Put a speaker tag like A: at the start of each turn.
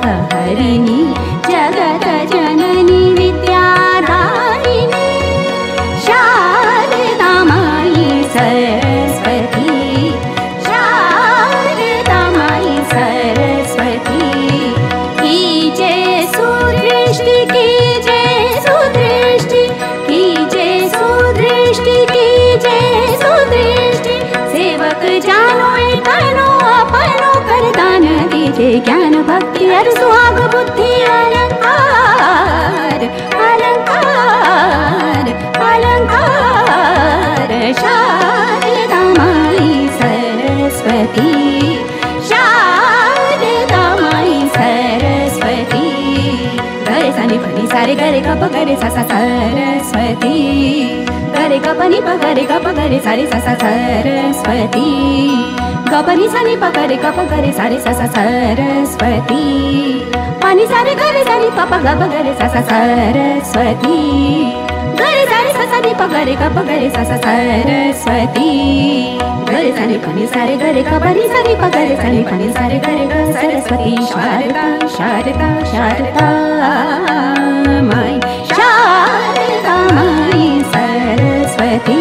A: हरिणी जगत जननी विद्यादायिनी शारदा माई सरस्वती शारदा माई सरस्वती की जय सुदृष्टि की जय सुदृष्टि की जय सुदृष्टि की जय सुदृष्टि सेवक जानो तनो अपनो कर दान दीजे ज्ञान भक्ति और सुहाग बुद्धि अलंकार अलंकार अलंकार शारदा माई सरस्वती शारदा माई सरस्वती गरे सनि पनि सारे गरे गप गरे सा सरस्वती गरे गप नि प गरे गप गरे सारे सा सरस्वती गपनी सनि प गरे गप गरे सारे सा सरस्वती पानी सारे गरे सनि प गप गरे सा सरस्वती गरे सारे सा सनि प गरे गप गरे सा सरस्वती गरे सनि पनि सारे गरे गपनी सनि प गरे सनि पनि सारे गरे ग सरस्वती शारदा शारदा शारदा माई शारदा माई सरस्वती